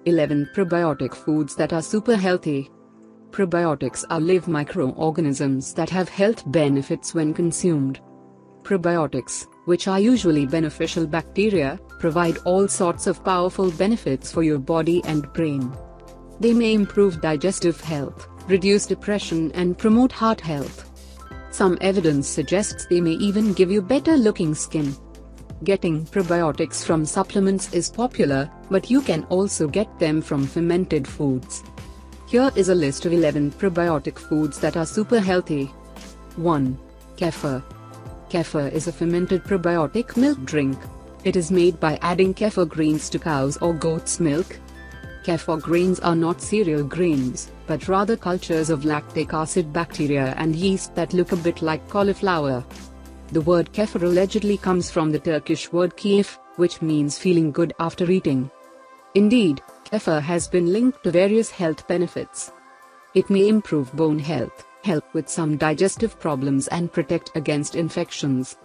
11 Probiotic foods that are super healthy. Probiotics are live microorganisms that have health benefits when consumed. Probiotics, which are usually beneficial bacteria, provide all sorts of powerful benefits for your body and brain. They may improve digestive health, reduce depression and promote heart health. Some evidence suggests they may even give you better looking skin. Getting probiotics from supplements is popular, but you can also get them from fermented foods. Here is a list of 11 probiotic foods that are super healthy. 1. Kefir. Kefir is a fermented probiotic milk drink. It is made by adding kefir grains to cow's or goat's milk. Kefir grains are not cereal grains, but rather cultures of lactic acid bacteria and yeast that look a bit like cauliflower. The word kefir allegedly comes from the Turkish word keyif, which means feeling good after eating. Indeed, kefir has been linked to various health benefits. It may improve bone health, help with some digestive problems and protect against infections.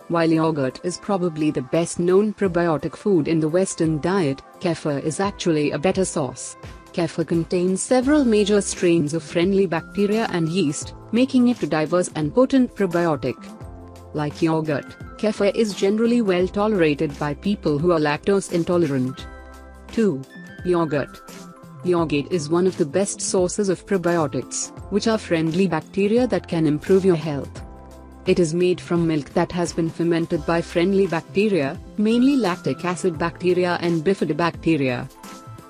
While yogurt is probably the best known probiotic food in the Western diet, kefir is actually a better source. Kefir contains several major strains of friendly bacteria and yeast, making it a diverse and potent probiotic. Like yogurt, kefir is generally well tolerated by people who are lactose intolerant. 2. Yogurt. Yogurt is one of the best sources of probiotics, which are friendly bacteria that can improve your health. It is made from milk that has been fermented by friendly bacteria, mainly lactic acid bacteria and bifidobacteria.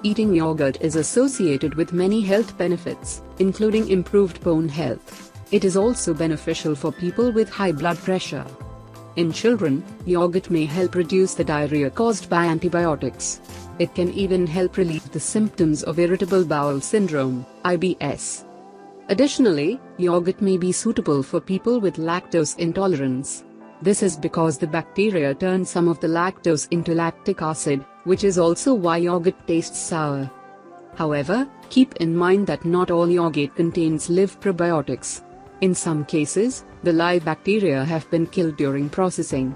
Eating yogurt is associated with many health benefits, including improved bone health. It is also beneficial for people with high blood pressure. In children, yogurt may help reduce the diarrhea caused by antibiotics. It can even help relieve the symptoms of irritable bowel syndrome, IBS. Additionally, yogurt may be suitable for people with lactose intolerance. This is because the bacteria turn some of the lactose into lactic acid, which is also why yogurt tastes sour. However, keep in mind that not all yogurt contains live probiotics. In some cases, the live bacteria have been killed during processing.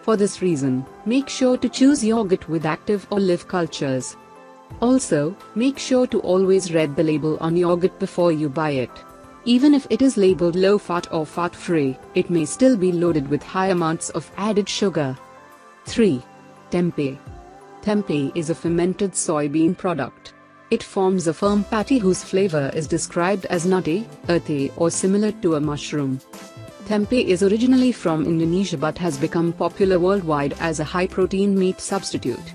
For this reason, make sure to choose yogurt with active or live cultures. Also, make sure to always read the label on yogurt before you buy it. Even if it is labeled low-fat or fat-free, it may still be loaded with high amounts of added sugar. 3. Tempeh. Tempeh is a fermented soybean product. It forms a firm patty whose flavor is described as nutty, earthy or similar to a mushroom. Tempeh is originally from Indonesia but has become popular worldwide as a high-protein meat substitute.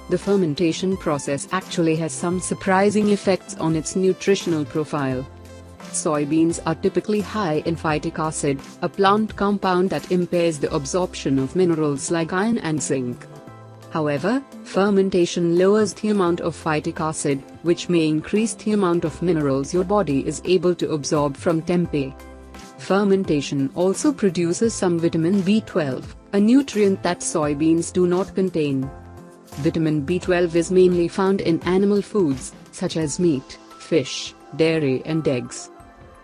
The fermentation process actually has some surprising effects on its nutritional profile. Soybeans are typically high in phytic acid, a plant compound that impairs the absorption of minerals like iron and zinc. However, fermentation lowers the amount of phytic acid, which may increase the amount of minerals your body is able to absorb from tempeh. Fermentation also produces some vitamin B12, a nutrient that soybeans do not contain. Vitamin B12 is mainly found in animal foods, such as meat, fish, dairy and eggs.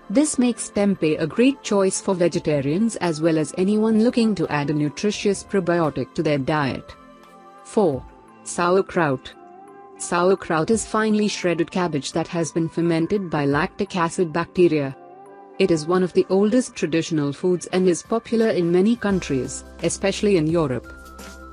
This makes tempeh a great choice for vegetarians as well as anyone looking to add a nutritious probiotic to their diet. 4. Sauerkraut. Sauerkraut is finely shredded cabbage that has been fermented by lactic acid bacteria. It is one of the oldest traditional foods and is popular in many countries, especially in Europe.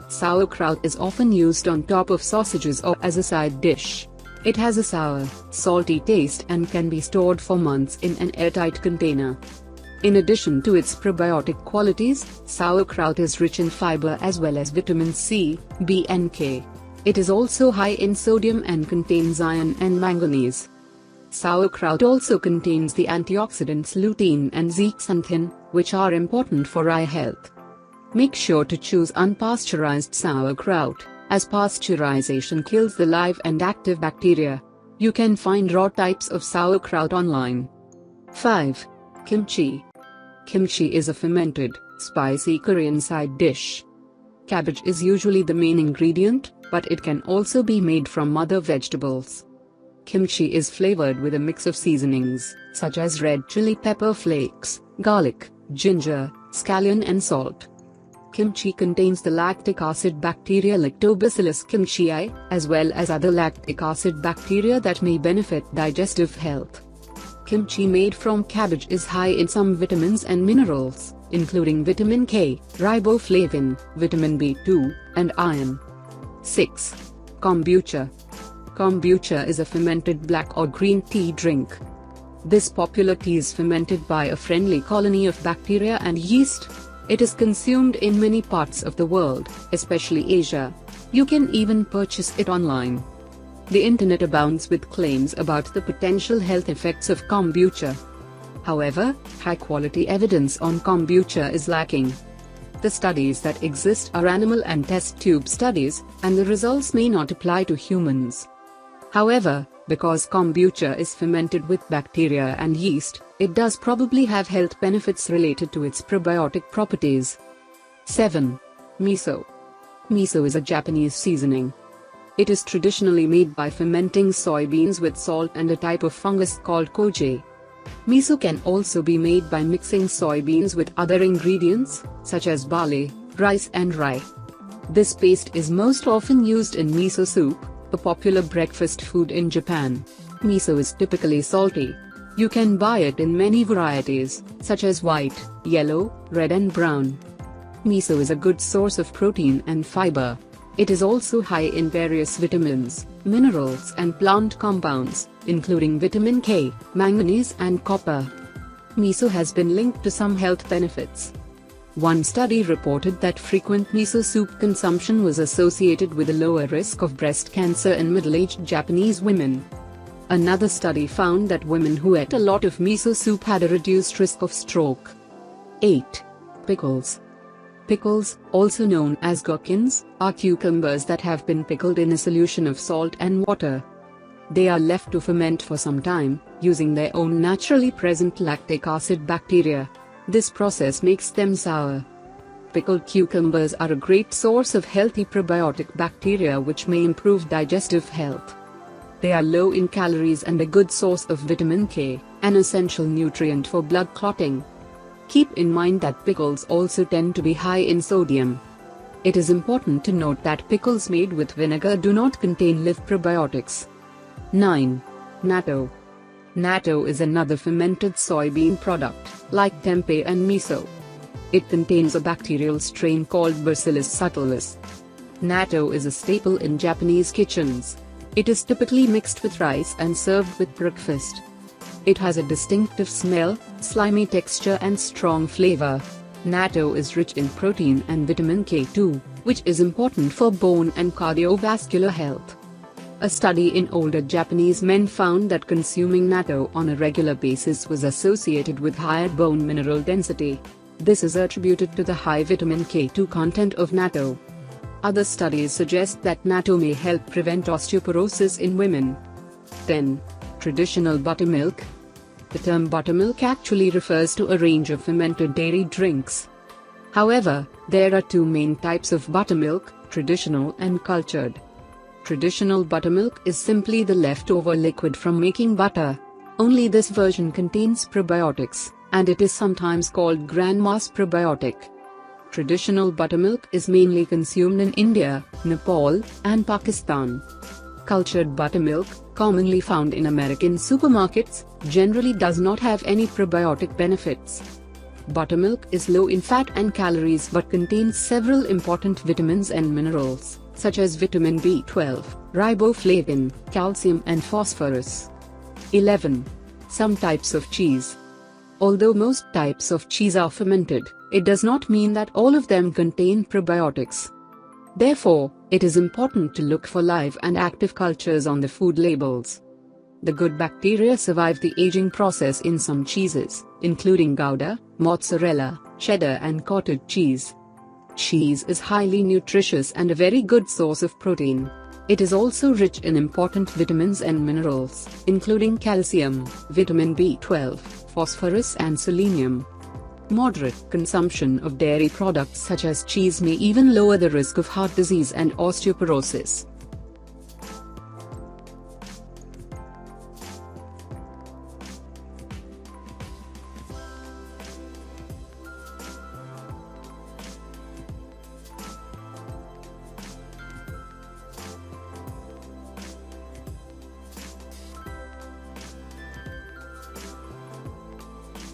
Sauerkraut is often used on top of sausages or as a side dish. It has a sour, salty taste and can be stored for months in an airtight container. In addition to its probiotic qualities, sauerkraut is rich in fiber as well as vitamin C, B and K. It is also high in sodium and contains iron and manganese. Sauerkraut also contains the antioxidants lutein and zeaxanthin, which are important for eye health. Make sure to choose unpasteurized sauerkraut, as pasteurization kills the live and active bacteria. You can find raw types of sauerkraut online. 5. Kimchi. Kimchi is a fermented, spicy Korean side dish. Cabbage is usually the main ingredient, but it can also be made from other vegetables. Kimchi is flavored with a mix of seasonings, such as red chili pepper flakes, garlic, ginger, scallion and salt. Kimchi contains the lactic acid bacteria Lactobacillus kimchii, as well as other lactic acid bacteria that may benefit digestive health. Kimchi made from cabbage is high in some vitamins and minerals, including vitamin K, riboflavin, vitamin B2, and iron. 6. Kombucha. Kombucha is a fermented black or green tea drink. This popular tea is fermented by a friendly colony of bacteria and yeast. It is consumed in many parts of the world, especially Asia. You can even purchase it online. The internet abounds with claims about the potential health effects of kombucha. However, high-quality evidence on kombucha is lacking. The studies that exist are animal and test tube studies, and the results may not apply to humans. However, because kombucha is fermented with bacteria and yeast, it does probably have health benefits related to its probiotic properties. 7. Miso. Miso is a Japanese seasoning. It is traditionally made by fermenting soybeans with salt and a type of fungus called koji. Miso can also be made by mixing soybeans with other ingredients, such as barley, rice and rye. This paste is most often used in miso soup, a popular breakfast food in Japan. Miso is typically salty. You can buy it in many varieties, such as white, yellow, red and brown. Miso is a good source of protein and fiber. It is also high in various vitamins, minerals and plant compounds, including vitamin K, manganese and copper. Miso has been linked to some health benefits. One study reported that frequent miso soup consumption was associated with a lower risk of breast cancer in middle-aged Japanese women. Another study found that women who ate a lot of miso soup had a reduced risk of stroke. 8. Pickles. Pickles, also known as gherkins, are cucumbers that have been pickled in a solution of salt and water. They are left to ferment for some time, using their own naturally present lactic acid bacteria. This process makes them sour. Pickled cucumbers are a great source of healthy probiotic bacteria which may improve digestive health. They are low in calories and a good source of vitamin K, an essential nutrient for blood clotting. Keep in mind that pickles also tend to be high in sodium. It is important to note that pickles made with vinegar do not contain live probiotics. 9. Natto. Natto is another fermented soybean product, like tempeh and miso. It contains a bacterial strain called Bacillus subtilis. Natto is a staple in Japanese kitchens. It is typically mixed with rice and served with breakfast. It has a distinctive smell, slimy texture and strong flavor. Natto is rich in protein and vitamin K2, which is important for bone and cardiovascular health. A study in older Japanese men found that consuming natto on a regular basis was associated with higher bone mineral density. This is attributed to the high vitamin K2 content of natto. Other studies suggest that natto may help prevent osteoporosis in women. 10. Traditional buttermilk. The term buttermilk actually refers to a range of fermented dairy drinks. However, there are two main types of buttermilk, traditional and cultured. Traditional buttermilk is simply the leftover liquid from making butter. Only this version contains probiotics, and it is sometimes called grandma's probiotic. Traditional buttermilk is mainly consumed in India, Nepal, and Pakistan. Cultured buttermilk, commonly found in American supermarkets, generally does not have any probiotic benefits. Buttermilk is low in fat and calories but contains several important vitamins and minerals, such as vitamin B12, riboflavin, calcium and phosphorus. 11. Some types of cheese. Although most types of cheese are fermented, it does not mean that all of them contain probiotics. Therefore, it is important to look for live and active cultures on the food labels. The good bacteria survive the aging process in some cheeses, including Gouda, mozzarella, cheddar and cottage cheese. Cheese is highly nutritious and a very good source of protein. It is also rich in important vitamins and minerals, including calcium, vitamin B12, phosphorus and selenium. Moderate consumption of dairy products such as cheese may even lower the risk of heart disease and osteoporosis.